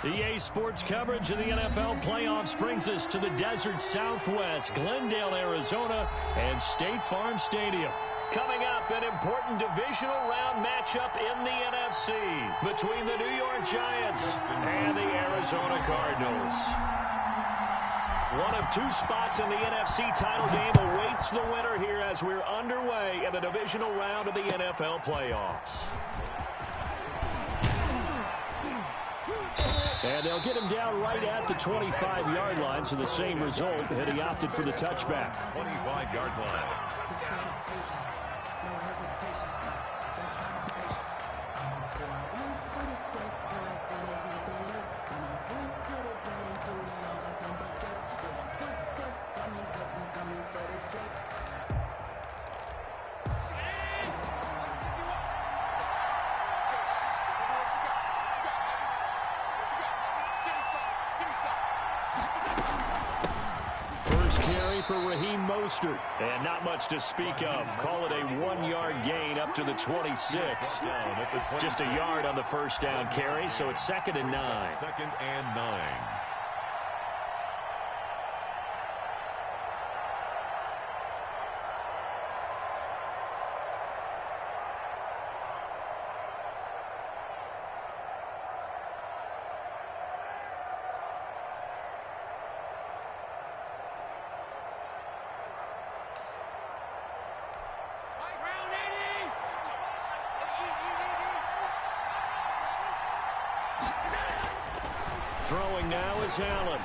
EA Sports coverage of the NFL playoffs brings us to the desert Southwest, Glendale, Arizona, and State Farm Stadium. Coming up, an important divisional round matchup in the NFC between the New York Giants and the Arizona Cardinals. One of two spots in the NFC title game awaits the winner here as we're underway in the divisional round of the NFL playoffs. And they'll get him down right at the 25-yard line, so the same result, and he opted for the touchback. 25-yard line. For Raheem Mostert, and not much to speak of. Call it a 1-yard gain up to the 26. Just a yard on the first down carry, so it's 2nd and 9. 2nd and 9. Throwing now is Allen.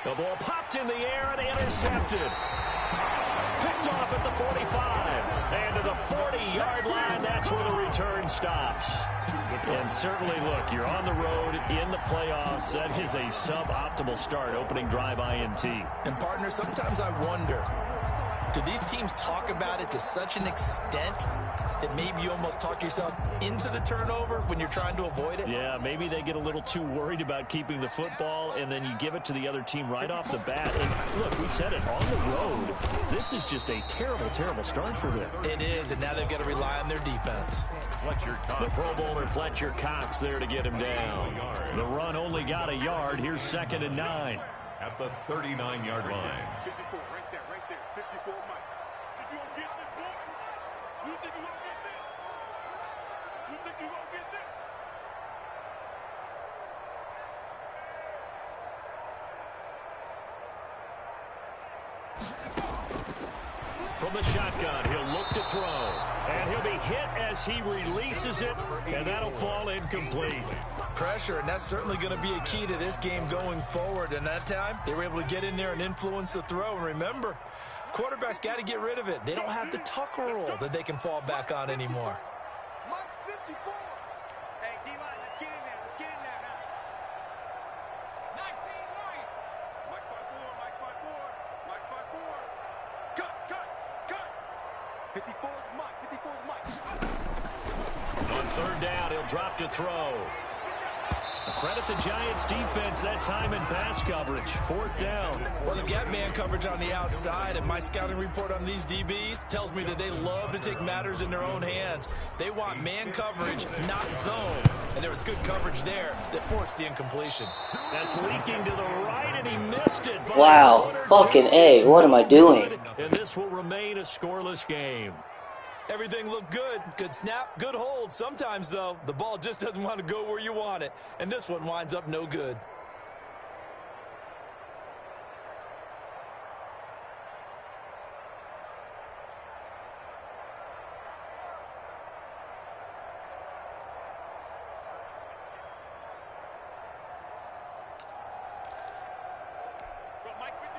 The ball popped in the air and intercepted. Picked off at the 45. And to the 40-yard line, that's where the return stops. And certainly, look, you're on the road in the playoffs. That is a suboptimal start, opening drive INT. And, partner, sometimes I wonder, do these teams talk about it to such an extent that maybe you almost talk yourself into the turnover when you're trying to avoid it? Yeah, maybe they get a little too worried about keeping the football, and then you give it to the other team right off the bat. And look, we said it, on the road, this is just a terrible, terrible start for them. It is, and now they've got to rely on their defense. The Pro Bowler Fletcher Cox there to get him down. The run only got a yard. Here's 2nd and 9. At the 39-yard line. 54, right there, 54, Mike. If you don't get this, boy, you think you're going to get this? You think you're going to get this? From the shotgun, he'll look to throw. And he'll be hit as he releases it, and that'll fall incomplete. Pressure, and that's certainly going to be a key to this game going forward. And that time, they were able to get in there and influence the throw. And remember, quarterbacks got to get rid of it. They don't have the tuck rule that they can fall back on anymore. Mike 54. Hey, D-line, let's get in there. Let's get in there now. 19 Lion. Mike's by board. Mike's by board. Mike's by board. Cut. 54 is Mike. 54 is Mike. On 3rd down, he'll drop to throw. Credit the Giants defense that time in pass coverage. 4th down. Well, they've got man coverage on the outside, and my scouting report on these DBs tells me that they love to take matters in their own hands. They want man coverage, not zone. And there was good coverage there that forced the incompletion. That's leaking to the right, and he missed it. Wow, fucking A, what am I doing? And this will remain a scoreless game. Everything looked good. Good snap, good hold. Sometimes, though, the ball just doesn't want to go where you want it. And this one winds up no good.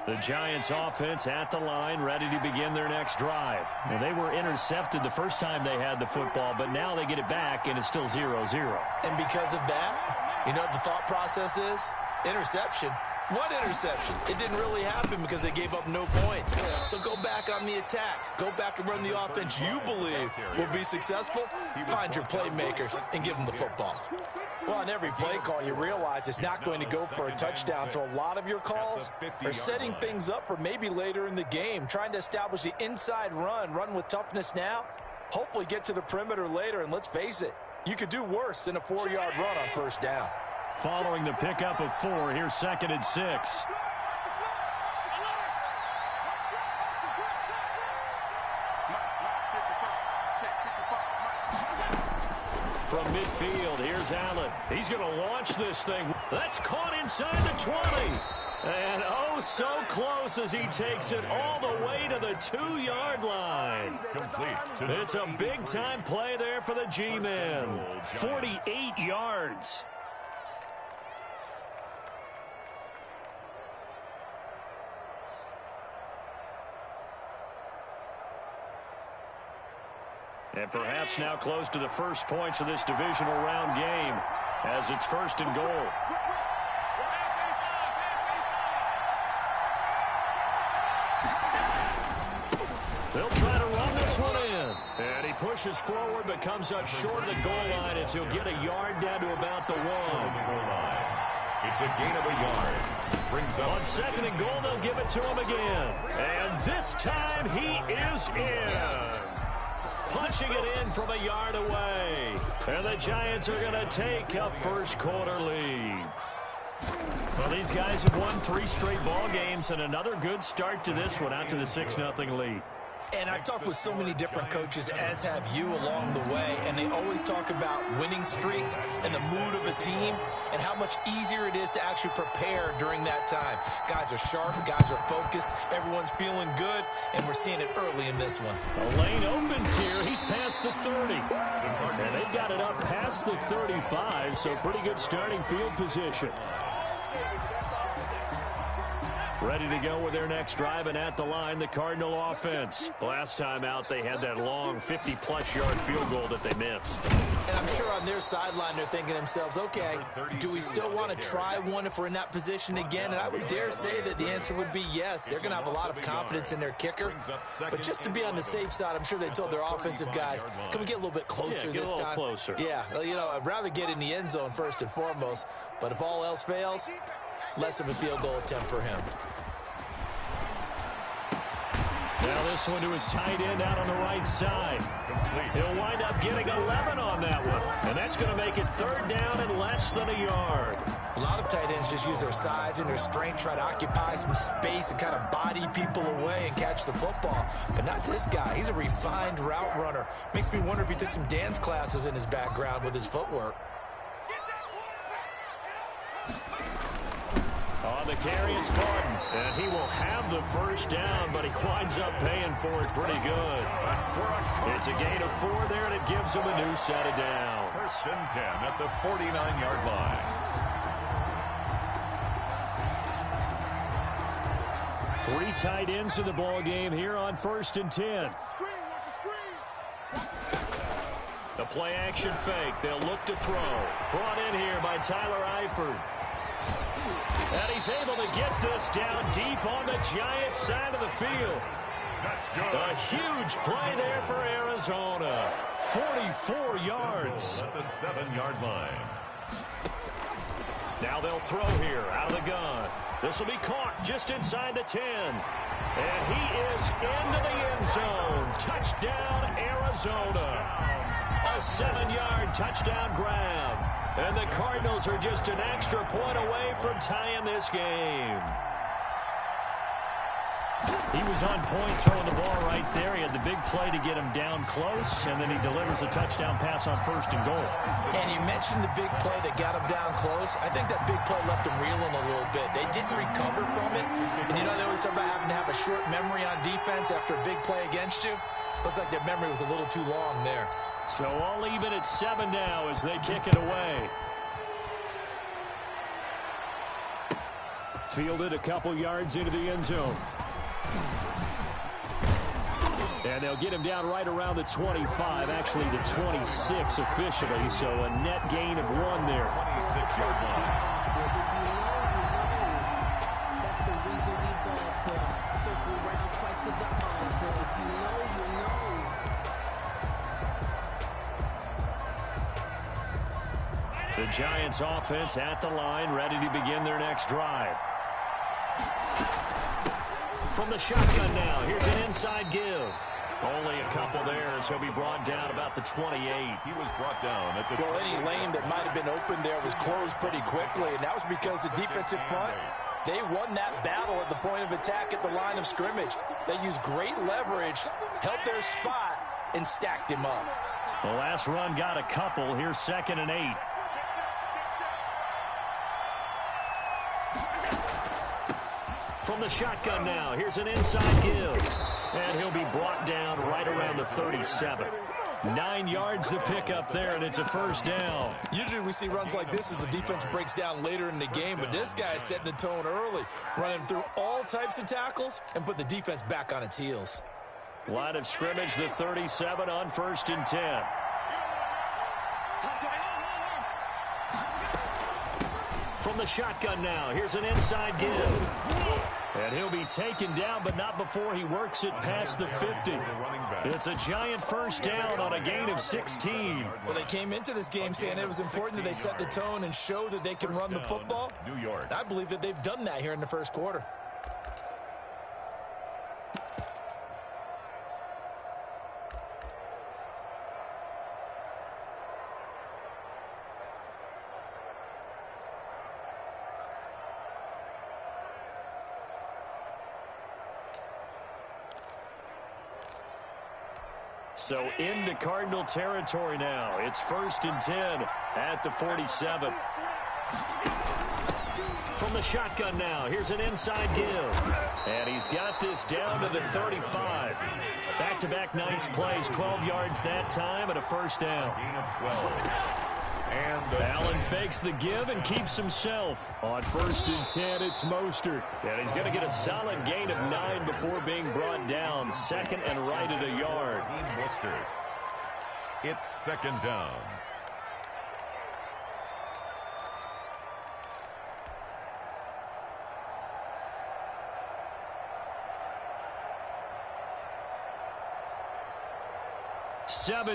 The Giants offense at the line, ready to begin their next drive. Now, they were intercepted the first time they had the football, but now they get it back, and it's still 0-0. And because of that, you know what the thought process is? Interception. What interception? It didn't really happen because they gave up no points. So go back on the attack. Go back and run the offense you believe will be successful. Find your playmakers and give them the football. Well, on every play call, you realize it's not going to go for a touchdown. So a lot of your calls are setting things up for maybe later in the game, trying to establish the inside run with toughness now, hopefully get to the perimeter later. And let's face it, You could do worse than a 4-yard run on first down. Following the pickup of 4, here's 2nd and 6. From midfield, here's Allen. He's going to launch this thing. That's caught inside the 20. And oh, so close as he takes it all the way to the 2-yard line. It's a big-time play there for the G-men. 48 yards. And perhaps now close to the first points of this divisional round game as it's 1st and goal. They'll try to run this one in. And he pushes forward but comes up short of the goal line as he'll get a yard down to about the 1. It's a gain of a yard. Brings up on 2nd and goal, they'll give it to him again. And this time he is in. Yes. Punching it in from a yard away. And the Giants are going to take a first-quarter lead. Well, these guys have won 3 straight ball games and another good start to this one out to the 6-0 lead. And I've talked with so many different coaches, as have you, along the way, and they always talk about winning streaks and the mood of a team and how much easier it is to actually prepare during that time. Guys are sharp, guys are focused, everyone's feeling good, and we're seeing it early in this one. The lane opens here. He's past the 30. And they've got it up past the 35, so pretty good starting field position. Ready to go with their next drive, and at the line, the Cardinal offense. Last time out, they had that long 50-plus yard field goal that they missed. And I'm sure on their sideline, they're thinking to themselves, okay, do we still want to try one if we're in that position again? And I would dare say that the answer would be yes. They're going to have a lot of confidence in their kicker. But just to be on the safe side, I'm sure they told their offensive guys, can we get a little bit closer this time? Closer. Yeah, well, you know, I'd rather get in the end zone first and foremost. But if all else fails, less of a field goal attempt for him. Now this one to his tight end out on the right side. He'll wind up getting 11 on that one. And that's going to make it 3rd down and less than a yard. A lot of tight ends just use their size and their strength, try to occupy some space and kind of body people away and catch the football. But not this guy. He's a refined route runner. Makes me wonder if he took some dance classes in his background with his footwork. On the carry, it's Gordon, and he will have the first down, but he winds up paying for it pretty good. It's a gain of 4 there, and it gives him a new set of downs. 1st and 10 at the 49-yard line. Three tight ends in the ball game here on 1st and 10. The play action fake. They'll look to throw. Brought in here by Tyler Eifert. And he's able to get this down deep on the Giants side of the field. That's good. A huge play there for Arizona. 44 yards. At the 7-yard line. Now they'll throw here out of the gun. This will be caught just inside the 10. And he is into the end zone. Touchdown, Arizona. A 7-yard touchdown grab. And the Cardinals are just an extra point away from tying this game. He was on point throwing the ball right there. He had the big play to get him down close, and then he delivers a touchdown pass on 1st and goal. And you mentioned the big play that got him down close. I think that big play left him reeling a little bit. They didn't recover from it. And you know, they always talk about having to have a short memory on defense after a big play against you. Looks like their memory was a little too long there. So all even at 7 now as they kick it away. Fielded a couple yards into the end zone. And they'll get him down right around the 25, actually the 26 officially, so a net gain of 1 there. 26-yard line. That's the reason we ball for. Circle round twice for the encore. If you know, you know. The Giants offense at the line, ready to begin their next drive. From the shotgun now, here's an inside give. Only a couple there as he'll be brought down about the 28. He was brought down at the Well, any lane that might have been open there was closed pretty quickly, and that was because the defensive front, they won that battle at the point of attack at the line of scrimmage. They used great leverage, held their spot, and stacked him up. The last run got a couple. Here's 2nd and 8. From the shotgun now, here's an inside give. And he'll be brought down right around the 37. 9 yards to pick up there, and it's a first down. Usually we see runs like this as the defense breaks down later in the game, but this guy is setting the tone early, running through all types of tackles and put the defense back on its heels. Line of scrimmage, the 37 on 1st and 10. From the shotgun now, here's an inside give. And he'll be taken down, but not before he works it past the 50. It's a giant first down on a gain of 16. Well, they came into this game saying it was important that they set the tone and show that they can run the football. New York. I believe that they've done that here in the first quarter. So into Cardinal territory now. It's 1st and 10 at the 47. From the shotgun now, here's an inside give. And he's got this down to the 35. Back-to-back nice plays, 12 yards that time and a first down. Gain of 12. And Allen fakes the give and keeps himself. On 1st and 10, it's Mostert. And he's going to get a solid gain of 9 before being brought down. 2nd and right at a yard. Mostert. It's 2nd down.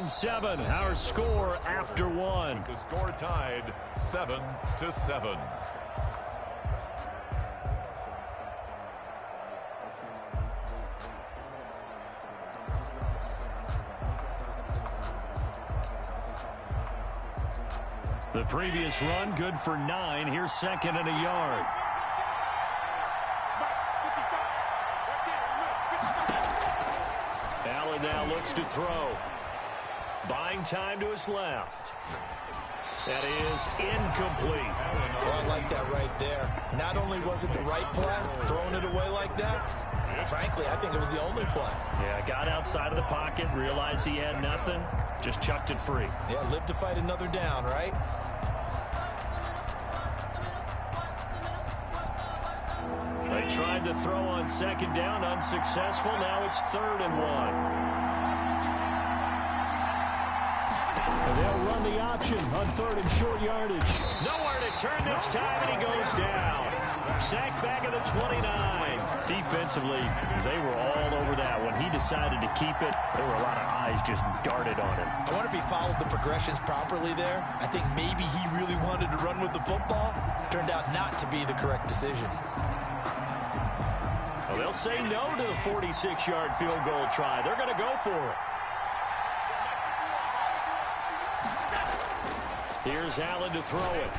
Seven, our score after one. The score tied 7-7. The previous run good for 9. Here's 2nd and a yard. Allen now looks to throw. Buying time to his left. That is incomplete. Well, I like that right there. Not only was it the right play, throwing it away like that, frankly, I think it was the only play. Yeah, got outside of the pocket, realized he had nothing, just chucked it free. Yeah, live to fight another down, right? They tried to throw on 2nd down, unsuccessful. Now it's 3rd and 1. And they'll run the option on 3rd and short yardage. Nowhere to turn this time, and he goes down. Sacked back at the 29. Defensively, they were all over that. When he decided to keep it, there were a lot of eyes just darted on him. I wonder if he followed the progressions properly there. I think maybe he really wanted to run with the football. Turned out not to be the correct decision. Well, they'll say no to the 46-yard field goal try. They're going to go for it. Here's Allen to throw it.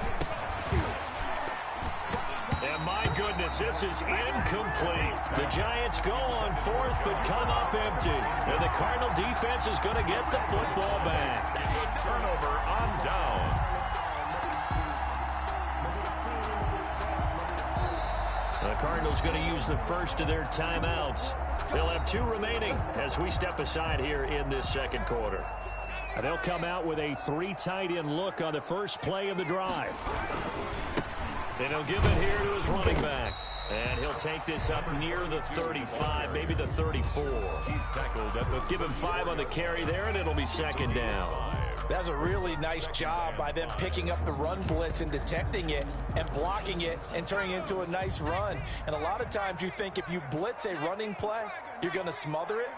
And my goodness, this is incomplete. The Giants go on 4th but come up empty. And the Cardinal defense is going to get the football back. Turnover on down. The Cardinals going to use the first of their timeouts. They'll have 2 remaining as we step aside here in this 2nd quarter. And they'll come out with a 3 tight end look on the first play of the drive. And he'll give it here to his running back. And he'll take this up near the 35, maybe the 34. He's tackled at the Give him 5 on the carry there, and it'll be 2nd down. That's a really nice job by them picking up the run blitz and detecting it and blocking it and turning it into a nice run. And a lot of times you think if you blitz a running play, you're going to smother it.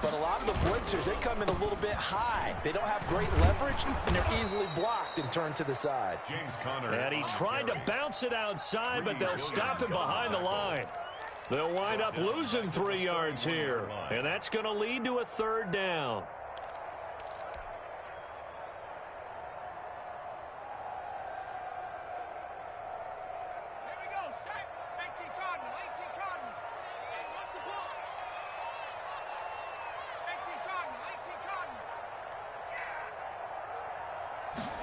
But a lot of the blitzers, they come in a little bit high. They don't have great leverage, and they're easily blocked and turned to the side. James Conner. And he tried to bounce it outside, but they'll stop him behind the line. They'll wind up losing 3 yards here, and that's going to lead to a 3rd down.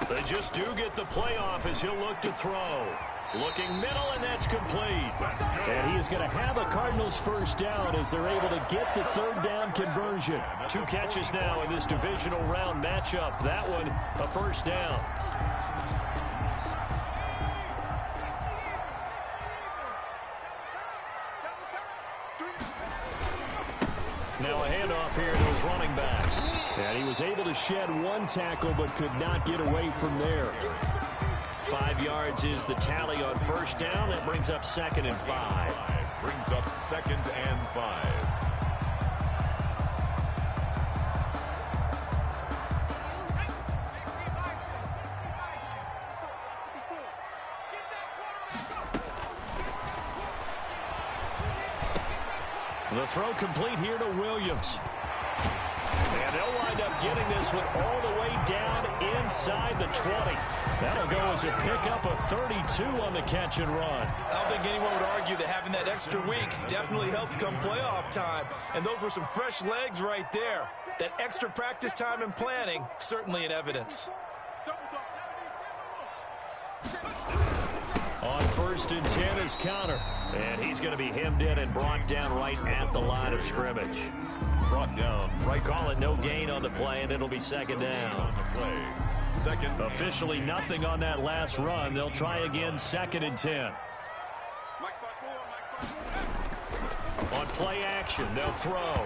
They just do get the playoff as he'll look to throw. Looking middle, and that's complete. And he is going to have a Cardinals 1st down as they're able to get the 3rd down conversion. 2 catches now in this divisional round matchup. That one, a 1st down. Now a handoff here to his running back. And he was able to shed 1 tackle but could not get away from there. 5 yards is the tally on 1st down. That brings up 2nd and 5. Brings up 2nd and 5. The throw complete here to Williams. And they'll wind up getting this one all the way down inside the 20. That'll go as a pickup of 32 on the catch and run. I don't think anyone would argue that having that extra week definitely helps come playoff time. And those were some fresh legs right there. That extra practice time and planning, certainly in evidence. On 1st and 10 is Connor. And he's going to be hemmed in and brought down right at the line of scrimmage. Brought down right. Call it no gain on the play, and it'll be 2nd down. On the play. 2nd. Officially nothing on that last run. They'll try again 2nd and 10. On play action, they'll throw.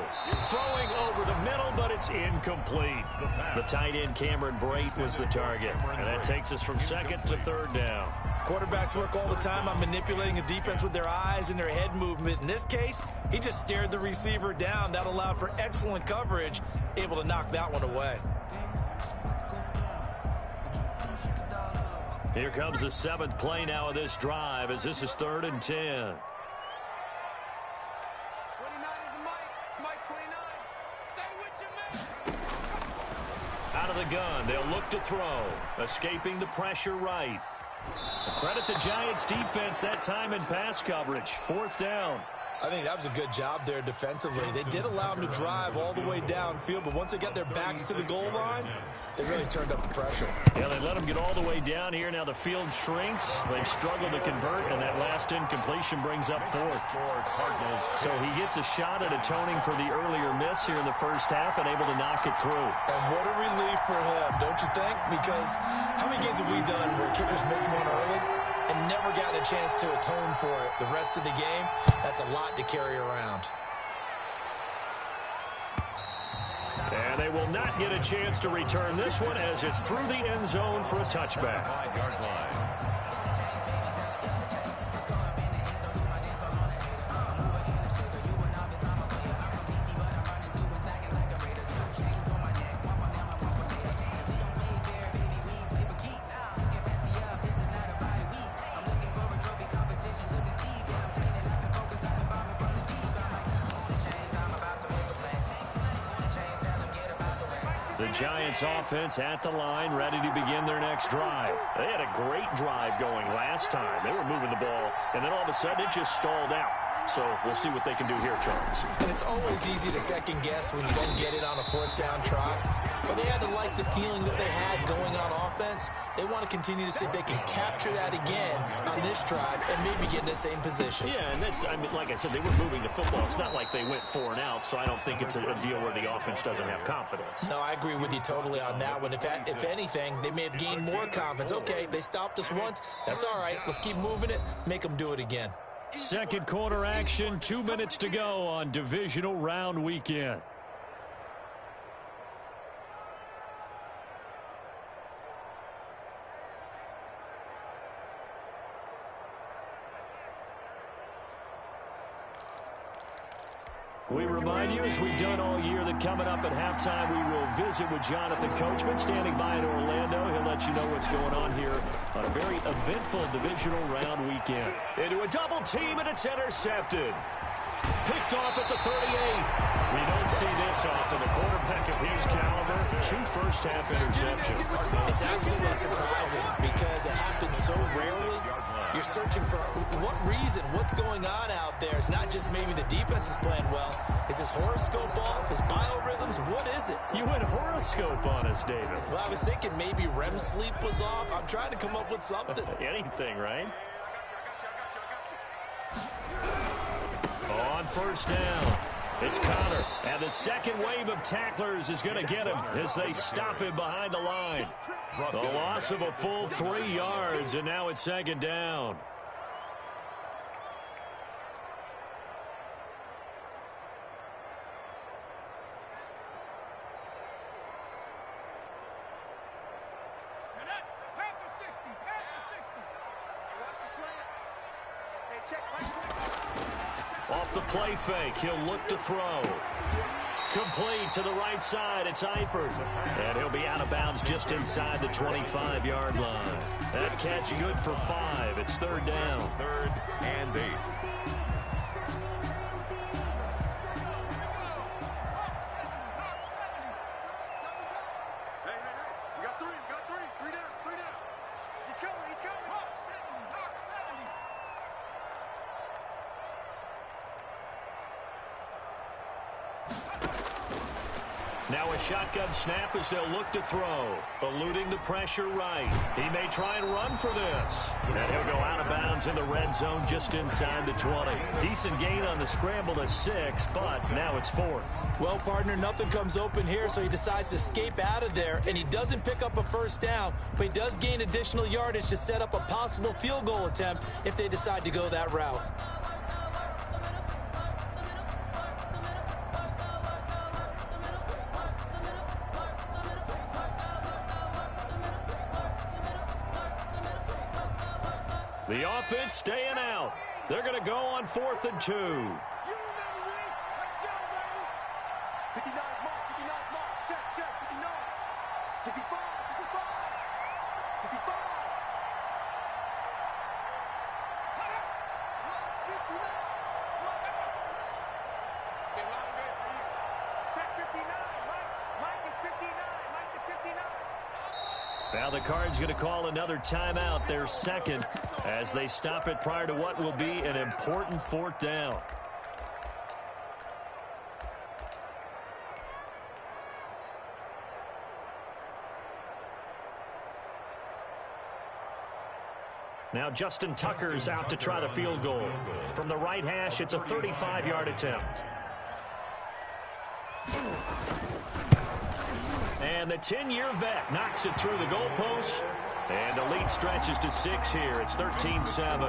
Throwing over the middle, but it's incomplete. The tight end, Cameron Brate, was the target. And that takes us from 2nd to 3rd down. Quarterbacks work all the time on manipulating a defense with their eyes and their head movement. In this case, he just stared the receiver down. That allowed for excellent coverage, able to knock that one away. Here comes the 7th play now of this drive as this is 3rd and 10. Out of the gun, they'll look to throw. Escaping the pressure right. So credit the Giants defense that time in pass coverage. 4th down. I think that was a good job there defensively. They did allow them to drive all the way downfield, but once they got their backs to the goal line, they really turned up the pressure. Yeah, they let them get all the way down here. Now the field shrinks. They've struggled to convert, and that last incompletion brings up 4th. So he gets a shot at atoning for the earlier miss here in the 1st half and able to knock it through. And what a relief for him, don't you think? Because how many games have we done where kickers missed one early and never gotten a chance to atone for it the rest of the game? That's a lot to carry around. And they will not get a chance to return this one as it's through the end zone for a touchback. 5-yard line. The Giants offense at the line, ready to begin their next drive. They had a great drive going last time. They were moving the ball, and then all of a sudden it just stalled out. So we'll see what they can do here, Charles. And it's always easy to second guess when you don't get it on a 4th down try. But they had to like the feeling that they had going on offense. They want to continue to see if they can capture that again on this drive and maybe get in the same position. Yeah, and that's, I mean, like I said, they were moving the football. It's not like they went 4 and out, so I don't think it's a deal where the offense doesn't have confidence. No, I agree with you totally on that one. If anything, they may have gained more confidence. Okay, they stopped us once. That's all right. Let's keep moving it. Make them do it again. 2nd quarter action, 2 minutes to go on divisional round weekend. We remind you, as we've done all year, that coming up at halftime, we will visit with Jonathan Coachman standing by in Orlando. He'll let you know what's going on here on a very eventful divisional round weekend. Into a double team, and it's intercepted. Picked off at the 38. We don't see this often. A quarterback of his caliber, 2 first-half interceptions. It's absolutely surprising because it happens so rarely. You're searching for what reason, what's going on out there. It's not just maybe the defense is playing well. Is his horoscope off? His biorhythms? What is it? You went horoscope on us, David. Well, I was thinking maybe REM sleep was off. I'm trying to come up with something. Anything, right? On first down, it's Connor. And the second wave of tacklers is going to get him as they stop him behind the line. The loss of a full 3 yards, and now it's second down. Off the play fake, he'll look to throw. Complete to the right side, it's Eifert. And he'll be out of bounds just inside the 25-yard line. That catch good for 5. It's third down. 3rd and 8. Now a shotgun snap as they'll look to throw. Eluding the pressure right. He may try and run for this. And he'll go out of bounds in the red zone just inside the 20. Decent gain on the scramble to 6, but now it's 4th. Well, partner, nothing comes open here, so he decides to escape out of there, and he doesn't pick up a first down, but he does gain additional yardage to set up a possible field goal attempt if they decide to go that route. The offense staying out. They're going to go on 4th and 2. 59 mark, 59 mark. Check, 59. 65, 65. 65. 59. It's been a long day for you. Check 59. Mike is 59. Mike the 59. Now the Cards going to call another timeout, their second, as they stop it prior to what will be an important 4th down. Now Justin Tucker's out to try the field goal. From the right hash, it's a 35-yard attempt. And the 10-year vet knocks it through the goalpost. And the lead stretches to 6 here. It's 13-7.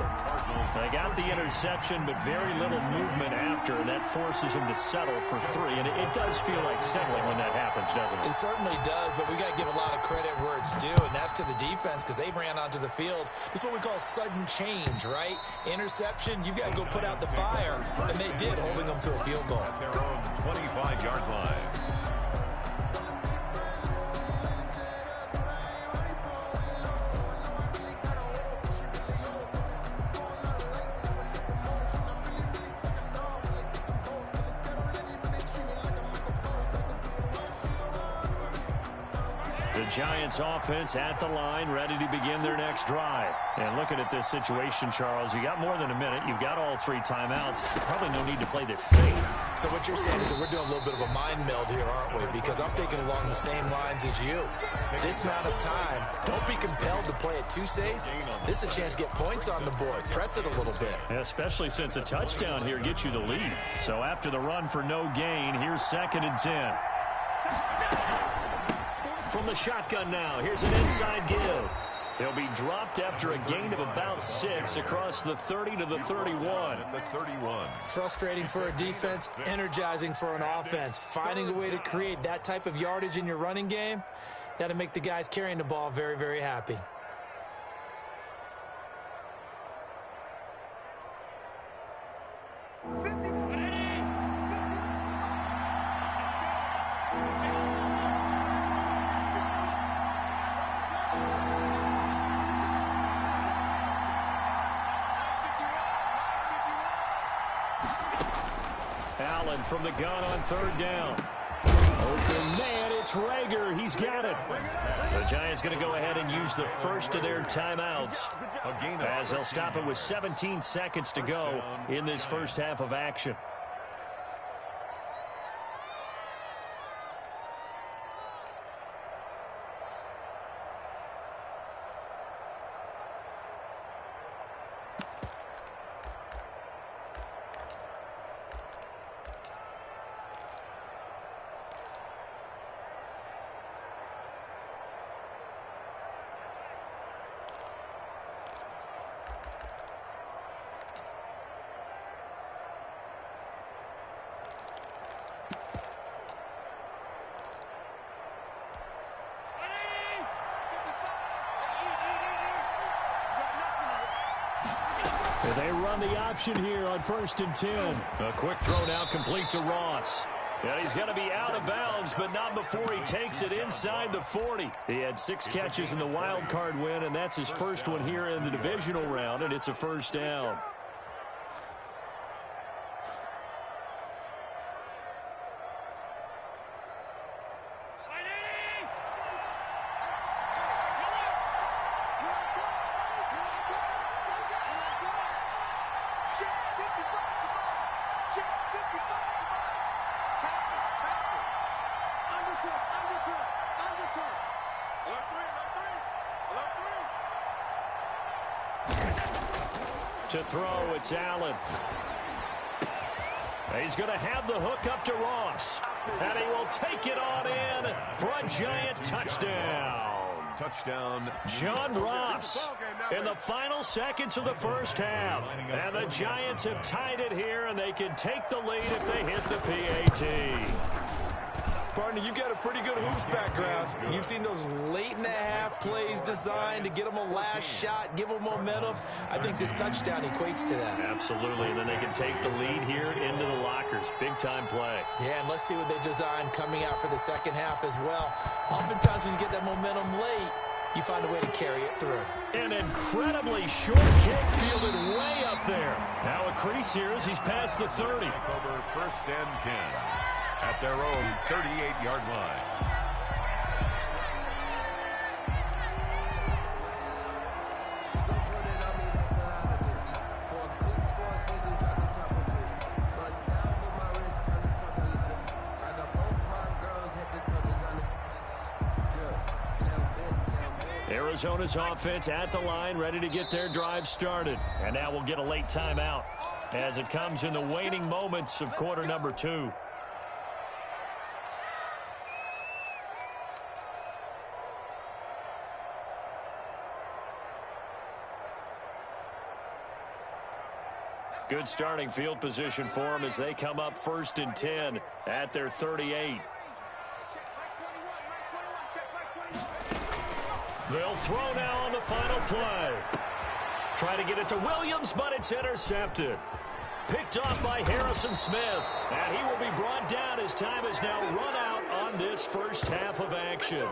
They got the interception, but very little movement after, and that forces them to settle for 3. And it does feel like settling when that happens, doesn't it? It certainly does, but we got to give a lot of credit where it's due, and that's to the defense because they ran onto the field. This is what we call sudden change, right? Interception, you got to go put out the fire, and they did, holding them to a field goal. At their own 25-yard line. The Giants offense at the line, ready to begin their next drive. And looking at this situation, Charles, you got more than a minute. You've got all 3 timeouts. Probably no need to play this safe. So what you're saying is that we're doing a little bit of a mind meld here, aren't we? Because I'm thinking along the same lines as you. This amount of time, don't be compelled to play it too safe. This is a chance to get points on the board. Press it a little bit. Especially since a touchdown here gets you the lead. So after the run for no gain, here's 2nd and 10. From the shotgun now, here's an inside give. He'll be dropped after a gain of about 6 across the 30 to the 31. The 31. Frustrating for a defense, energizing for an offense. Finding a way to create that type of yardage in your running game, that'll make the guys carrying the ball very, very happy. Allen from the gun on third down. Open man, it's Rager. He's got it. The Giants going to go ahead and use the first of their timeouts, as they'll stop it with 17 seconds to go in this first half of action. They run the option here on 1st and 10. A quick throw now complete to Ross. And he's going to be out of bounds, but not before he takes it inside the 40. He had 6 catches in the wild card win, and that's his first one here in the divisional round, and it's a first down. To throw, it's Allen. He's going to have the hook up to Ross. And he will take it on in for a Giant touchdown. Touchdown, John Ross in the final seconds of the first half. And the Giants have tied it here, and they can take the lead if they hit the PAT. Partner, you got a pretty good hoops background. You've seen those late-in-the-half plays designed to get them a last shot, give them momentum. I think this touchdown equates to that. Absolutely, and then they can take the lead here into the lockers. Big-time play. Yeah, and let's see what they design coming out for the second half as well. Oftentimes when you get that momentum late, you find a way to carry it through. An incredibly short kick fielded way up there. Now a crease here as he's past the 30. over 1st and 10 at their own 38-yard line. Arizona's offense at the line, ready to get their drive started. And now we'll get a late timeout as it comes in the waning moments of quarter number 2. Good starting field position for them as they come up 1st and 10 at their 38. They'll throw now on the final play. Try to get it to Williams, but it's intercepted. Picked off by Harrison Smith. And he will be brought down as time has now run out on this first half of action.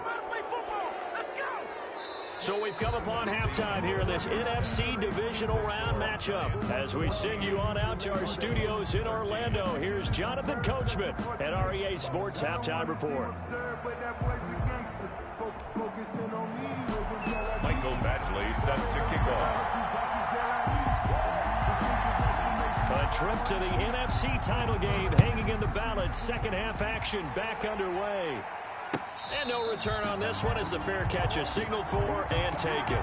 So we've come upon halftime here in this NFC divisional round matchup. As we send you on out to our studios in Orlando, here's Jonathan Coachman at REA Sports Halftime Report. Michael Badgley set to kick off. A trip to the NFC title game hanging in the balance. Second half action back underway. And no return on this one as the fair catch is signaled for and taken.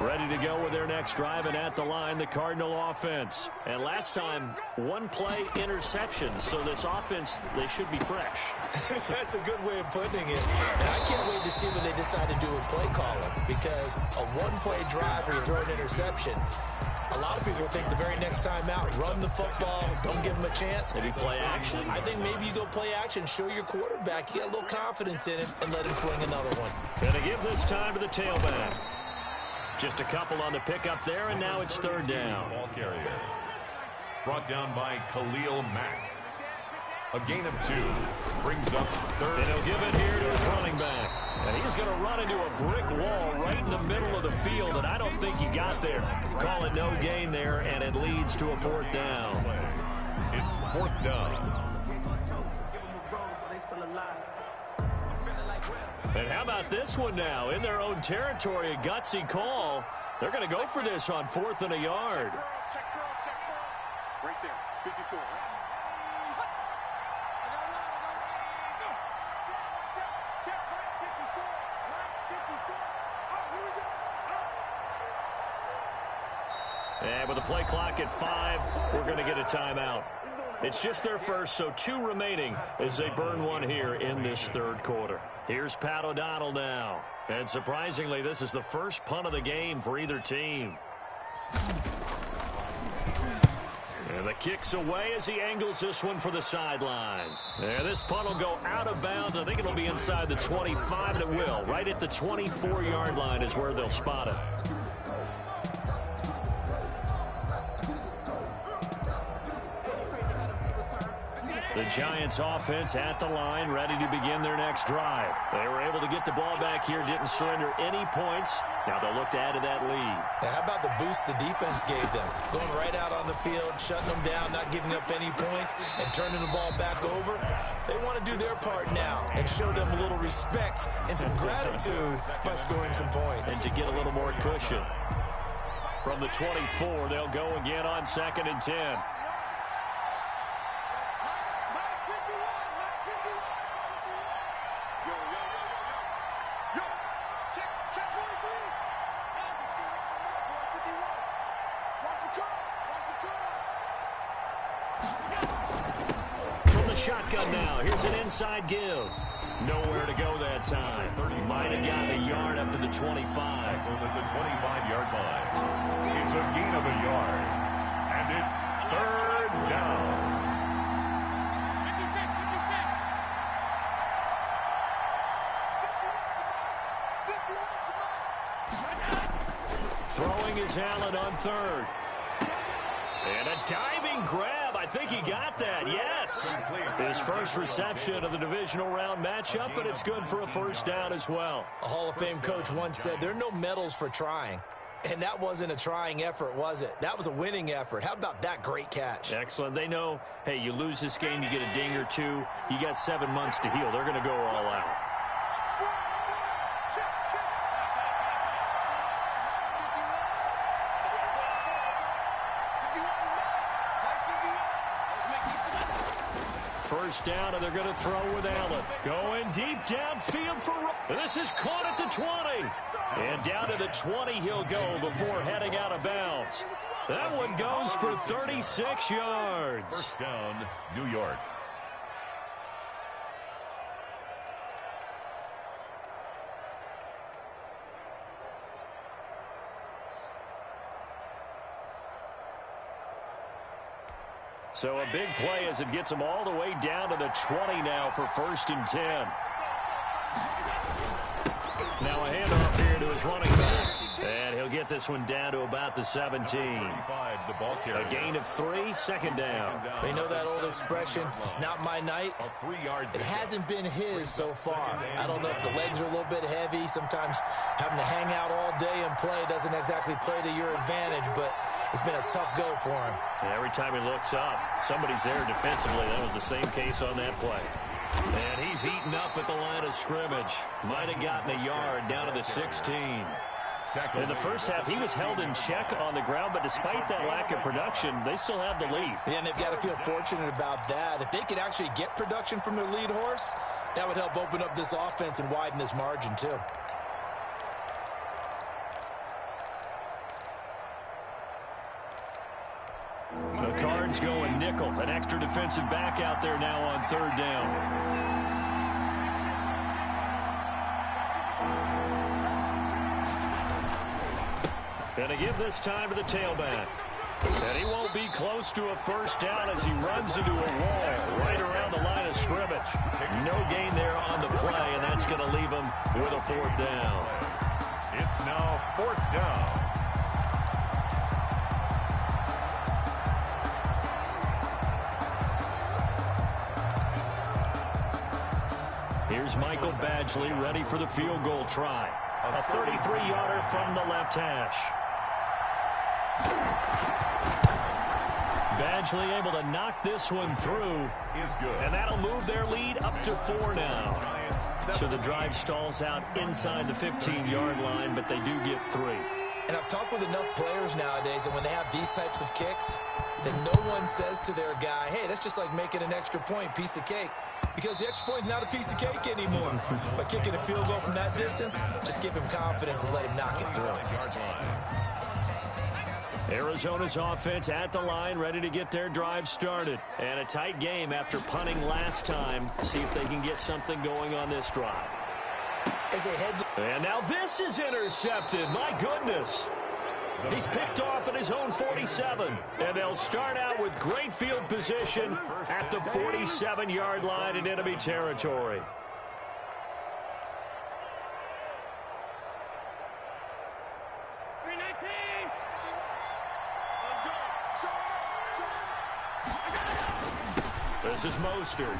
Ready to go with their next drive, and at the line, the Cardinal offense. And last time, one play interception, so this offense, they should be fresh. That's a good way of putting it. And I can't wait to see what they decide to do with play calling, because a one-play drive where you throw an interception, a lot of people think the very next time out, run the football, don't give them a chance. Maybe play action. I think maybe you go play action, show your quarterback, you got a little confidence in him, and let him fling another one. Going to give this time to the tailback. Just a couple on the pickup there, and now it's third down. Ball carrier. Brought down by Khalil Mack. A gain of 2 brings up third. And he'll give it here to his running back. And he's going to run into a brick wall right in the middle of the field, and I don't think he got there. Call it no gain there, and it leads to a 4th down. It's 4th down. And how about this one now? In their own territory, a gutsy call. They're going to go for this on 4th and a yard. Check curls. Right there, 54. And with the play clock at 5, we're going to get a timeout. It's just their first, so 2 remaining as they burn one here in this 3rd quarter. Here's Pat O'Donnell now. And surprisingly, this is the first punt of the game for either team. And the kick's away as he angles this one for the sideline. And this punt will go out of bounds. I think it'll be inside the 25, and it will. Right at the 24-yard line is where they'll spot it. The Giants offense at the line, ready to begin their next drive. They were able to get the ball back here, didn't surrender any points. Now they'll look to add to that lead. Yeah, how about the boost the defense gave them? Going right out on the field, shutting them down, not giving up any points, and turning the ball back over. They want to do their part now and show them a little respect and some gratitude by scoring some points. And to get a little more cushion. From the 24, they'll go again on 2nd and 10. Shotgun now. Here's an inside give. Nowhere to go that time. Might have gotten a yard up to the 25. Tackled at the 25-yard line. It's a gain of a yard. And it's 3rd down. Throwing is Allen on 3rd. And a diving grab. I think he got that, yes. His first reception of the divisional round matchup, but it's good for a 1st down as well. A Hall of Fame coach once said there are no medals for trying. And that wasn't a trying effort, was it? That was a winning effort. How about that great catch? Excellent. They know, hey, you lose this game, you get a ding or 2. You got 7 months to heal. They're going to go all out. First down, and they're going to throw with Allen. Going deep downfield for... This is caught at the 20. And down to the 20 he'll go before heading out of bounds. That one goes for 36 yards. First down, New York. So a big play as it gets them all the way down to the 20 now for 1st and 10. Now a handoff here to his running back. And he'll get this one down to about the 17. A gain of 3, 2nd down. You know that old expression, it's not my night? It hasn't been his so far. I don't know if the legs are a little bit heavy. Sometimes having to hang out all day and play doesn't exactly play to your advantage, but it's been a tough go for him. And every time he looks up, somebody's there defensively. That was the same case on that play. And he's eaten up at the line of scrimmage. Might have gotten a yard down to the 16. In the first half, he was held in check on the ground, but despite that lack of production, they still have the lead. Yeah, and they've got to feel fortunate about that. If they could actually get production from their lead horse, that would help open up this offense and widen this margin, too. The Cards going nickel. An extra defensive back out there now on 3rd down. Going to give this time to the tailback. And he won't be close to a 1st down as he runs into a wall right around the line of scrimmage. No gain there on the play, and that's going to leave him with a 4th down. It's now 4th down. Here's Michael Badgley ready for the field goal try. A 33-yarder from the left hash. Badgley able to knock this one through. And that'll move their lead up to 4 now. So the drive stalls out inside the 15-yard line, but they do get 3. And I've talked with enough players nowadays, and when they have these types of kicks, then no one says to their guy, hey, that's just like making an extra point, piece of cake. Because the extra point is not a piece of cake anymore. By kicking a field goal from that distance, just give him confidence and let him knock it through. Arizona's offense at the line, ready to get their drive started. And a tight game after punting last time. See if they can get something going on this drive. And now this is intercepted. My goodness. He's picked off at his own 47. And they'll start out with great field position at the 47-yard line in enemy territory. This is Mostert.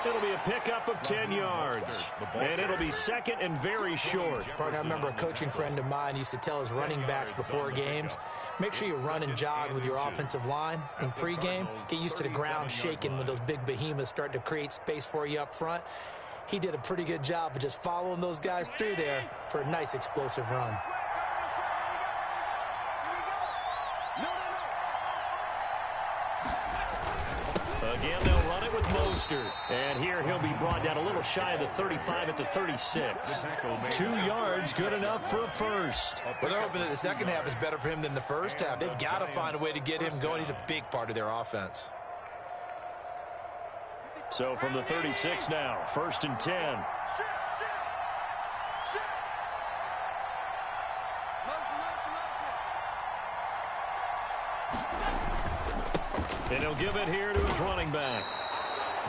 It'll be a pickup of 10 yards. And it'll be second and very short. Partner, I remember a coaching friend of mine used to tell his running backs before games, make sure you run and jog with your offensive line in pregame. Get used to the ground shaking when those big behemoths start to create space for you up front. He did a pretty good job of just following those guys through there for a nice explosive run. Again, they'll run it with Mostert. And here he'll be brought down a little shy of the 35 at the 36. 2 yards, good enough for a first. Well, they're hoping that the second half is better for him than the first half. They've got to find a way to get him going. He's a big part of their offense. So from the 36 now, 1st and 10. And he'll give it here to his running back.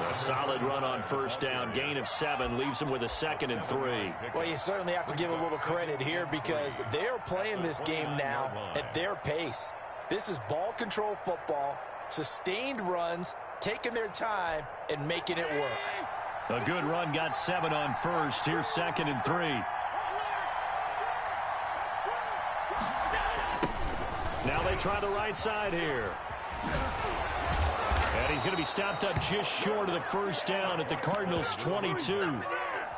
A solid run on first down. Gain of 7 leaves him with a 2nd and 3. Well, you certainly have to give a little credit here because they're playing this game now at their pace. This is ball control football, sustained runs, taking their time, and making it work. A good run, got 7 on first. Here's 2nd and 3. Now they try the right side here. And he's going to be stopped up just short of the first down at the Cardinals' 22.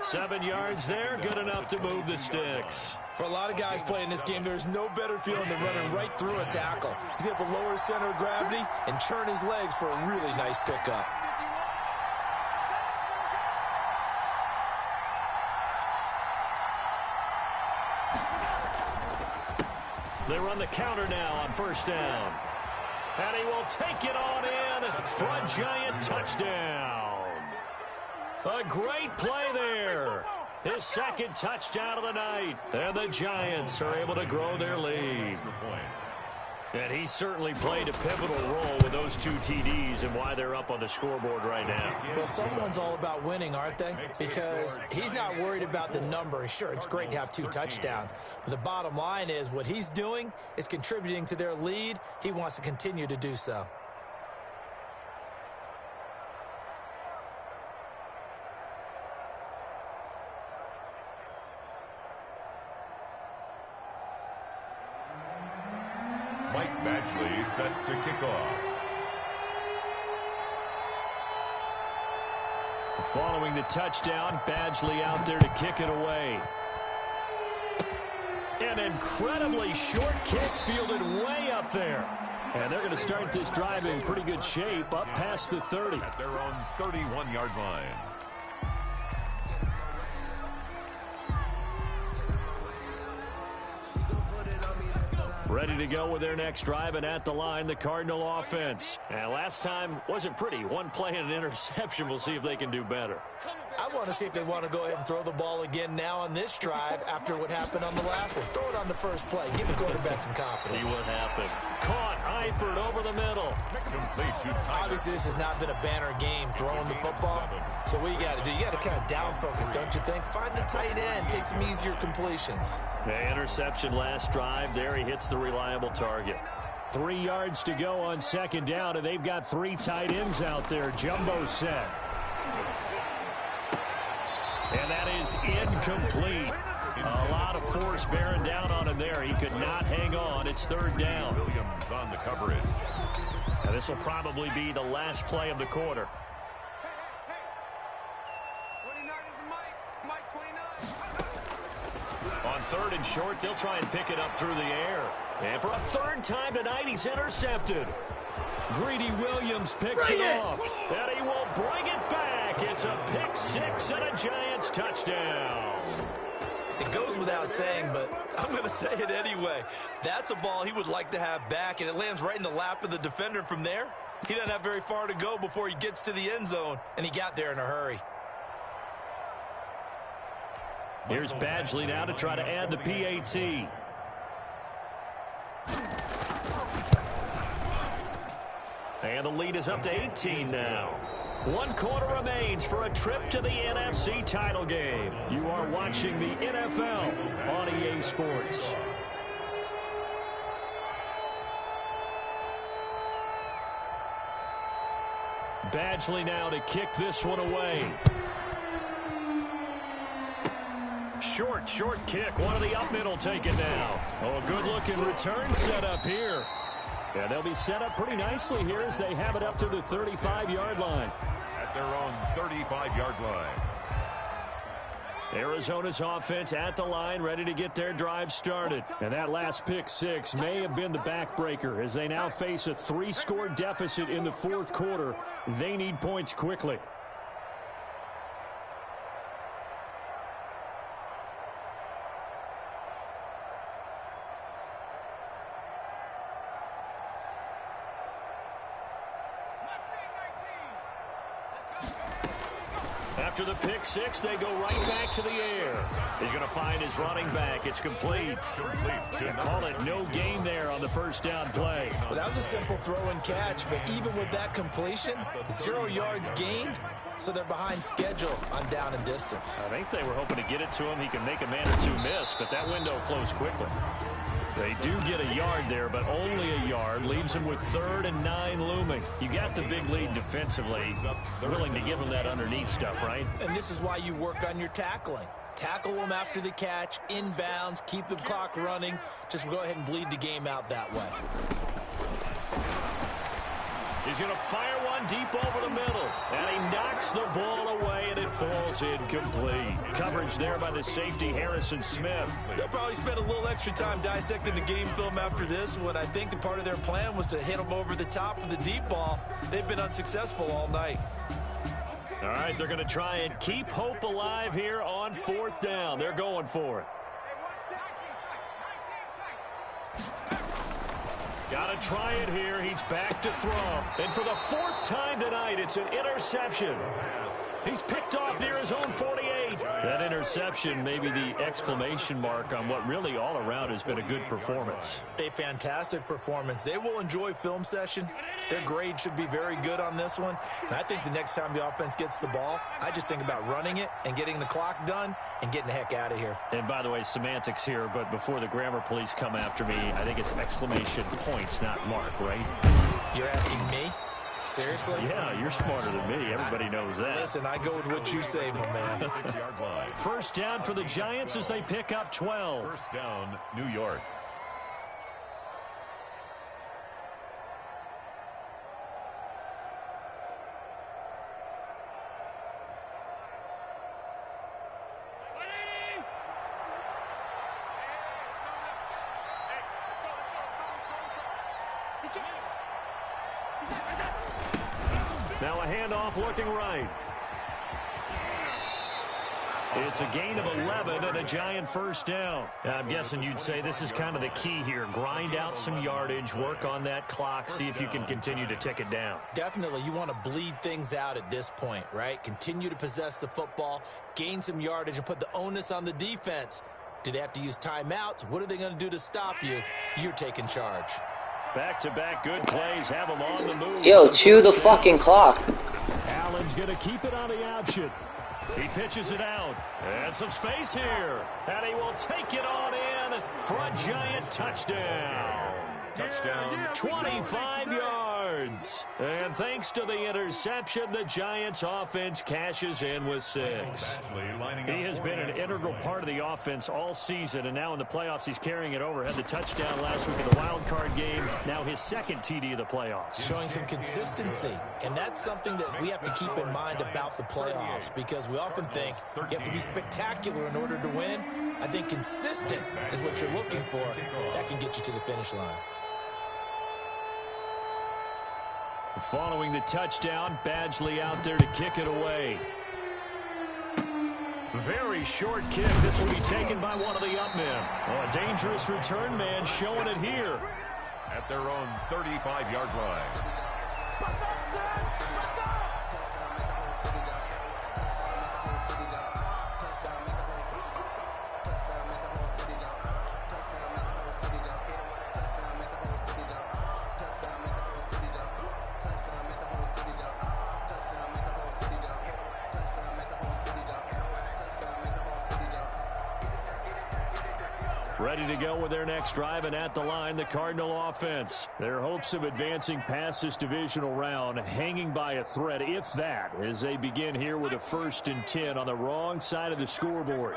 7 yards there, good enough to move the sticks. For a lot of guys playing this game, there's no better feeling than running right through a tackle. He's able to lower his center of gravity and churn his legs for a really nice pickup. They run the counter now on first down. And he will take it on in for a giant touchdown. A great play there. His 2nd touchdown of the night. And the Giants are able to grow their lead. And he certainly played a pivotal role with those 2 TDs and why they're up on the scoreboard right now. Well, someone's all about winning, aren't they? Because he's not worried about the number. Sure, it's great to have 2 touchdowns. But the bottom line is what he's doing is contributing to their lead. He wants to continue to do so. Mike Badgley set to kick off. Following the touchdown, Badgley out there to kick it away. An incredibly short kick fielded way up there. And they're going to start this drive in pretty good shape up past the 30. At their own 31-yard line. Ready to go with their next drive, and at the line, the Cardinal offense. And last time wasn't pretty. 1 play and an interception. We'll see if they can do better. I want to see if they want to go ahead and throw the ball again now on this drive after what happened on the last one. Throw it on the first play. Give the quarterback some confidence. See what happens. Caught Eifert over the middle. Obviously, this has not been a banner game throwing the football. So what you got to do, you got to kind of down focus, don't you think? Find the tight end. Take some easier completions. The interception last drive. There he hits the reliable target. 3 yards to go on 2nd down, and they've got 3 tight ends out there. Jumbo set. And that is incomplete. A lot of force bearing down on him there. He could not hang on. It's third down. Williams on the coverage. And this will probably be the last play of the quarter. Hey. 29 is Mike. Mike 29. On third and short, they'll try and pick it up through the air. And for a third time tonight, he's intercepted. Greedy Williams picks it off. And he will bring it back. It's a pick six and a Giants touchdown. It goes without saying, but I'm going to say it anyway. That's a ball he would like to have back, and it lands right in the lap of the defender from there. He doesn't have very far to go before he gets to the end zone, and he got there in a hurry. Here's Badgley now to try to add the PAT. And the lead is up to 18 now. 1 quarter remains for a trip to the NFC title game. You are watching the NFL on EA Sports. Badgley now to kick this one away. Short kick. One of the up middle taken now. Oh, a good-looking return set up here. Yeah, they'll be set up pretty nicely here as they have it up to the 35-yard line. At their own 35-yard line. Arizona's offense at the line, ready to get their drive started. And that last pick six may have been the backbreaker as they now face a 3-score deficit in the fourth quarter. They need points quickly. After the pick six, they go right back to the air. He's going to find his running back. It's complete. Call it no gain there on the first down play. Well, that was a simple throw and catch, but even with that completion, 0 yards gained, so they're behind schedule on down and distance. I think they were hoping to get it to him. He can make a man or two miss, but that window closed quickly. They do get a yard there, but only a yard. Leaves him with 3rd and 9 looming. You got the big lead defensively. Willing to give him that underneath stuff, right? And this is why you work on your tackling. Tackle them after the catch, inbounds, keep the clock running. Just go ahead and bleed the game out that way. He's going to fire one deep over the middle. And he knocks the ball away, and it falls incomplete. Coverage there by the safety, Harrison Smith. They'll probably spend a little extra time dissecting the game film after this one. I think the part of their plan was to hit him over the top of the deep ball. They've been unsuccessful all night. All right, they're going to try and keep hope alive here on 4th down. They're going for it. Got to try it here. He's back to throw. And for the 4th time tonight, it's an interception. He's picked off near his own 48. That interception may be the exclamation mark on what really all around has been a good performance. A fantastic performance. They will enjoy film session. Their grade should be very good on this one. And I think the next time the offense gets the ball, I just think about running it and getting the clock done and getting the heck out of here. And by the way, semantics here, but before the grammar police come after me, I think it's exclamation points, not mark, right? You're asking me? Seriously? Yeah, you're smarter than me. Everybody knows that. Listen, I go with what you say, my man. 6-yard line. First down for the Giants as they pick up 12. First down, New York. Now a handoff looking right. It's a gain of 11 and a Giant first down. I'm guessing you'd say this is kind of the key here. Grind out some yardage, work on that clock, see if you can continue to tick it down. Definitely, you want to bleed things out at this point, right? Continue to possess the football, gain some yardage, and put the onus on the defense. Do they have to use timeouts? What are they going to do to stop you? You're taking charge. Back-to-back good plays have him on the move. Yo, chew the fucking clock. Allen's going to keep it on the option. He pitches it out. And some space here. And he will take it on in for a Giant touchdown. Touchdown. 25 yards. yards. And thanks to the interception, the Giants offense cashes in with 6. He has been an integral part of the offense all season, and now in the playoffs he's carrying it over. Had the touchdown last week in the wild card game. Now his second TD of the playoffs. Showing some consistency, and that's something that we have to keep in mind about the playoffs, because we often think you have to be spectacular in order to win. I think consistent is what you're looking for. That can get you to the finish line. Following the touchdown, Badgley out there to kick it away. Very short kick. This will be taken by one of the up men. Oh, a dangerous return man showing it here. At their own 35-yard line. Ready to go with their next drive, and at the line, the Cardinal offense. Their hopes of advancing past this divisional round hanging by a thread, if that, as they begin here with a 1st and 10 on the wrong side of the scoreboard.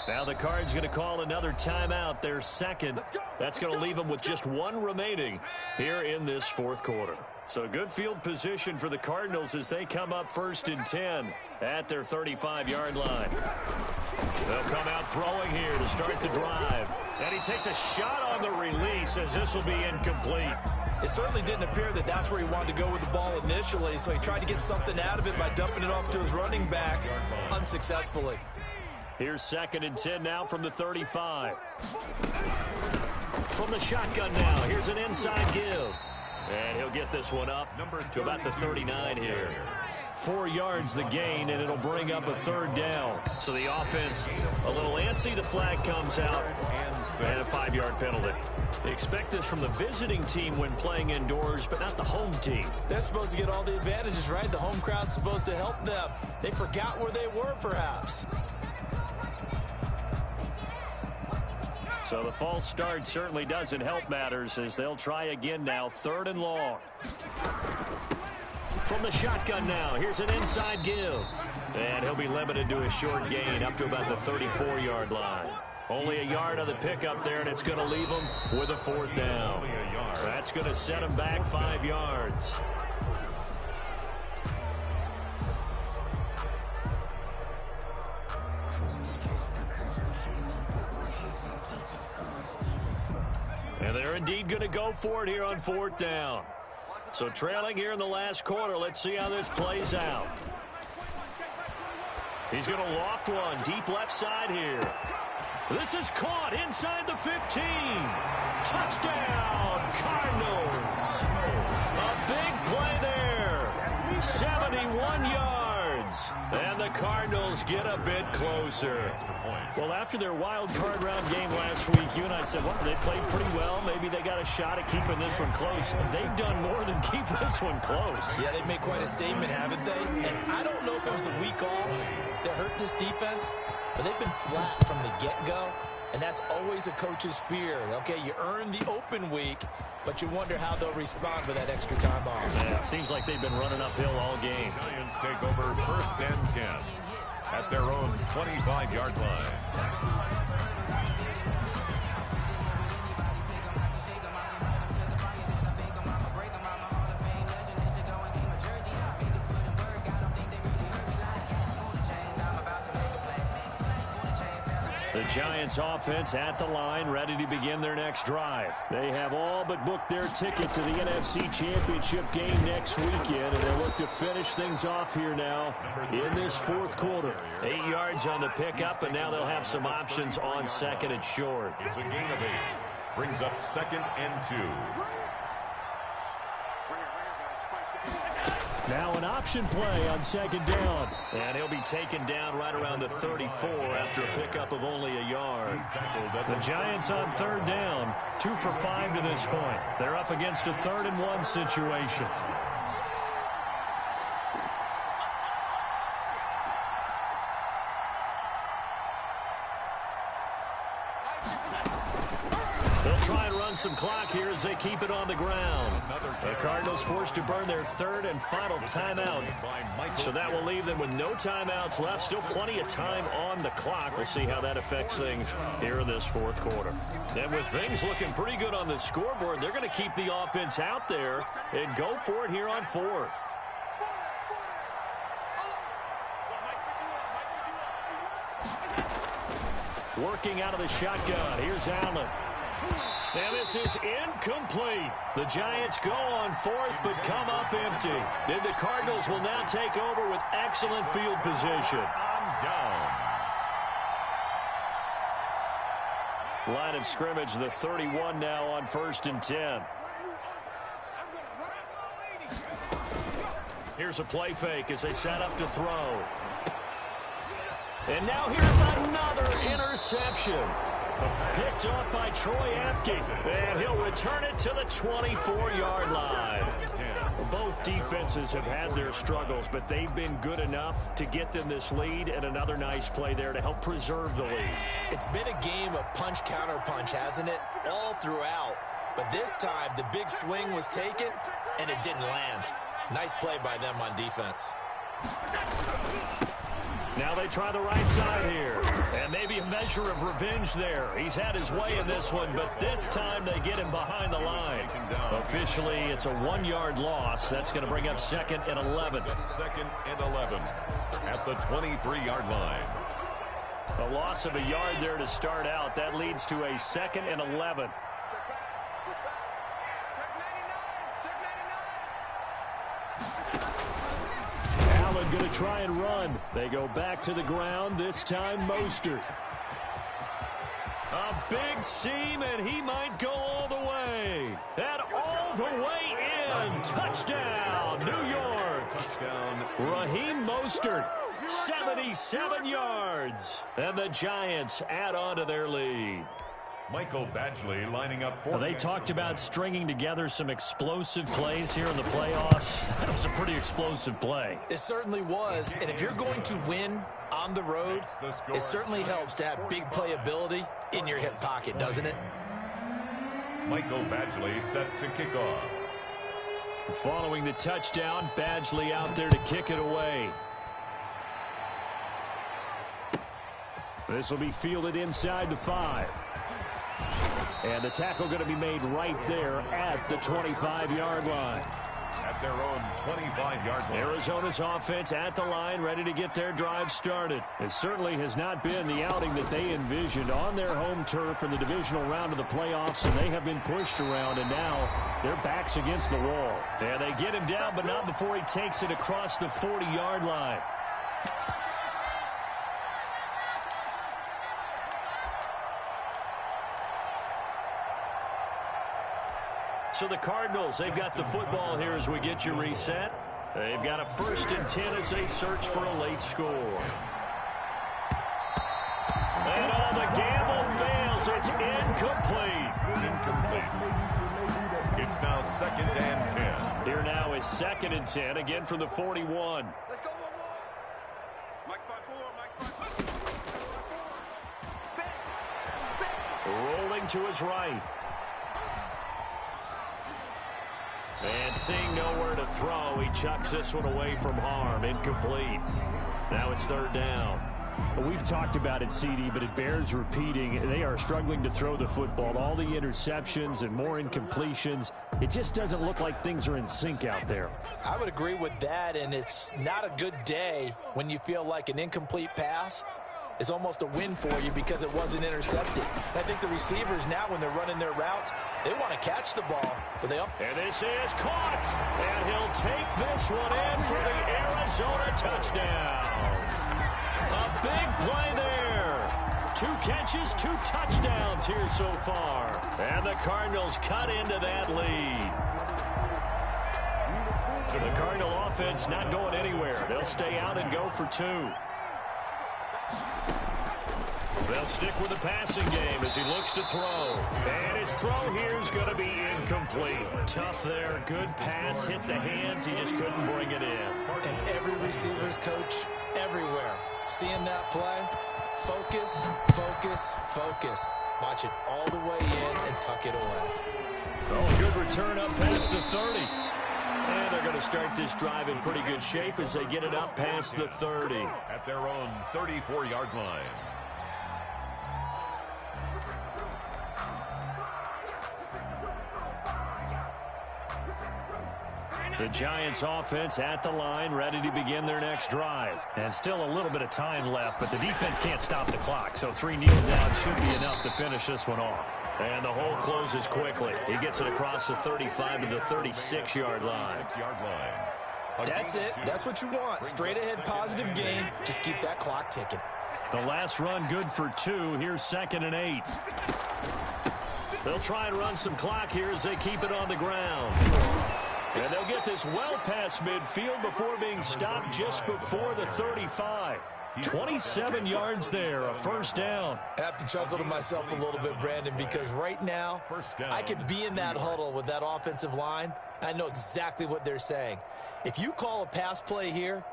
Now the Cards going to call another timeout, their second. That's going to leave them with just 1 remaining here in this 4th quarter. So good field position for the Cardinals as they come up 1st and 10 at their 35-yard line. They'll come out throwing here to start the drive. And he takes a shot on the release as this will be incomplete. It certainly didn't appear that that's where he wanted to go with the ball initially, so he tried to get something out of it by dumping it off to his running back unsuccessfully. Here's 2nd and 10 now from the 35. From the shotgun now, here's an inside give. And he'll get this one up to about the 39 here. 4 yards the gain, and it'll bring up a 3rd down. So the offense a little antsy. The flag comes out, and a 5-yard penalty. They expect this from the visiting team when playing indoors, but not the home team. They're supposed to get all the advantages, right? The home crowd's supposed to help them. They forgot where they were, perhaps. So the false start certainly doesn't help matters as they'll try again now, 3rd and long. From the shotgun now, here's an inside give. And he'll be limited to a short gain up to about the 34-yard line. Only a yard on the pickup there, and it's going to leave him with a 4th down. That's going to set him back 5 yards. And they're indeed going to go for it here on 4th down. So trailing here in the last quarter. Let's see how this plays out. He's going to loft one deep left side here. This is caught inside the 15. Touchdown, Cardinals. A big play there. 71 yards. And the Cardinals get a bit closer. Well, after their wild card round game last week, you and I said, well, they played pretty well. Maybe they got a shot at keeping this one close. They've done more than keep this one close. Yeah, they've made quite a statement, haven't they? And I don't know if it was the week off that hurt this defense, but they've been flat from the get-go. And that's always a coach's fear. Okay, you earn the open week, but you wonder how they'll respond with that extra time off. Man, it seems like they've been running uphill all game. Giants take over 1st and 10 at their own 25-yard line. The Giants offense at the line, ready to begin their next drive. They have all but booked their ticket to the NFC Championship game next weekend, and they look to finish things off here now in this 4th quarter. 8 yards on the pickup, and now they'll have some options on 2nd and short. It's a gain of 8. Brings up 2nd and 2. Now an option play on 2nd down. And he'll be taken down right around the 34 after a pickup of only a yard. The Giants on 3rd down, 2 for 5 to this point. They're up against a 3rd and 1 situation. They'll try and run some clock here as they keep it on the ground. The Cardinals forced to burn their third and final timeout. So that will leave them with no timeouts left. Still plenty of time on the clock. We'll see how that affects things here in this fourth quarter. And with things looking pretty good on the scoreboard, they're going to keep the offense out there and go for it here on fourth. Working out of the shotgun. Here's Allen. And this is incomplete. The Giants go on fourth but come up empty. Then the Cardinals will now take over with excellent field position. Line of scrimmage, the 31 now on 1st and 10. Here's a play fake as they set up to throw. And now here's another interception. Picked off by Troy Apke. And he'll return it to the 24-yard line. Both defenses have had their struggles, but they've been good enough to get them this lead, and another nice play there to help preserve the lead. It's been a game of punch-counter-punch, hasn't it? All throughout. But this time, the big swing was taken, and it didn't land. Nice play by them on defense. Now they try the right side here. And maybe a measure of revenge there. He's had his way in this one, but this time they get him behind the line. Officially, it's a 1-yard loss. That's going to bring up 2nd and 11. 2nd and 11 at the 23-yard line. A loss of a yard there to start out. That leads to a 2nd and 11. Allen going to try and run. They go back to the ground. This time Mostert. A big seam, and he might go all the way. And all the way in. Touchdown, New York. Touchdown. Raheem Mostert, 77 yards. And the Giants add on to their lead. Michael Badgley lining up for. They talked about stringing together some explosive plays here in the playoffs. That was a pretty explosive play. It certainly was, and if you're going to win on the road, it certainly helps to have big playability in your hip pocket, doesn't it? Michael Badgley set to kick off. Following the touchdown, Badgley out there to kick it away. This will be fielded inside the 5. And the tackle going to be made right there at the 25-yard line. At their own 25-yard line. Arizona's offense at the line, ready to get their drive started. It certainly has not been the outing that they envisioned on their home turf in the divisional round of the playoffs, and they have been pushed around, and now their back's against the wall. And they get him down, but not before he takes it across the 40-yard line. So the Cardinals, they've got the football here as we get you reset. They've got a 1st and 10 as they search for a late score. And all the gamble fails. It's incomplete. It's now 2nd and 10. Here now is 2nd and 10, again from the 41. Let's go, Mike 5-4, Rolling to his right. And seeing nowhere to throw, he chucks this one away from harm. Incomplete. Now it's 3rd down. We've talked about it, CD, but it bears repeating. They are struggling to throw the football. All the interceptions and more incompletions. It just doesn't look like things are in sync out there. I would agree with that, and it's not a good day when you feel like an incomplete pass is almost a win for you because it wasn't intercepted. I think the receivers now, when they're running their routes, they want to catch the ball. But and this is caught. And he'll take this one in for the Arizona touchdown. A big play there. 2 catches, 2 touchdowns here so far. And the Cardinals cut into that lead. The Cardinal offense not going anywhere. They'll stay out and go for 2. They'll stick with the passing game as he looks to throw. And his throw here is going to be incomplete. Tough there. Good pass. Hit the hands. He just couldn't bring it in. And every receiver's coach everywhere, seeing that play, focus, focus, focus. Watch it all the way in and tuck it away. Oh, good return up past the 30. And they're going to start this drive in pretty good shape as they get it up past the 30. At their own 34-yard line. The Giants offense at the line, ready to begin their next drive. And still a little bit of time left, but the defense can't stop the clock. So 3 kneel downs should be enough to finish this one off. And the hole closes quickly. He gets it across the 35 to the 36-yard line. That's it. That's what you want. Straight ahead positive gain. Just keep that clock ticking. The last run good for 2. Here's 2nd and 8. They'll try and run some clock here as they keep it on the ground. And they'll get this well past midfield before being stopped just before the 35. 27 yards there, a first down. I have to chuckle to myself a little bit, Brandon, because right now I could be in that huddle with that offensive line. I know exactly what they're saying. If you call a pass play here,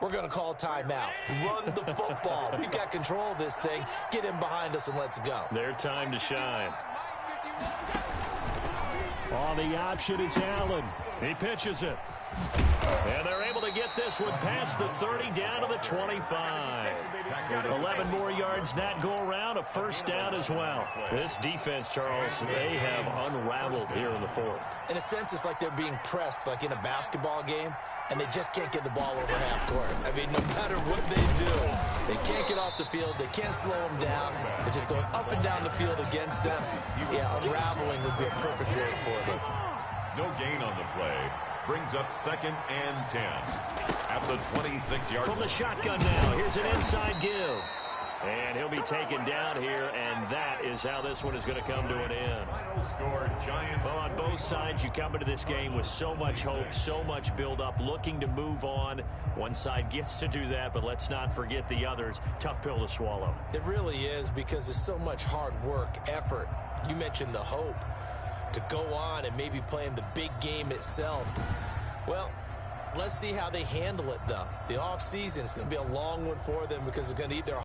we're going to call a timeout. Run the football. We've got control of this thing. Get in behind us and let's go. Their time to shine. Oh, the option is Allen. He pitches it. And they're able to get this one past the 30 down to the 25. 11 more yards that go around, a first down as well. This defense, Charles, they have unraveled here in the 4th. In a sense, it's like they're being pressed like in a basketball game, and they just can't get the ball over half court. I mean, no matter what they do, they can't get off the field. They can't slow them down. They're just going up and down the field against them. Yeah, unraveling would be a perfect word for them. No gain on the play. Brings up 2nd and 10 at the 26-yard line. From the shotgun now, here's an inside give. And he'll be taken down here, and that is how this one is going to come to an end. Final score, Giants. Well, on both sides, you come into this game with so much hope, so much build-up, looking to move on. One side gets to do that, but let's not forget the others. Tough pill to swallow. It really is, because there's so much hard work, effort. You mentioned the hope to go on and maybe play in the big game itself. Well, let's see how they handle it, though. The offseason is going to be a long one for them because it's going to eat their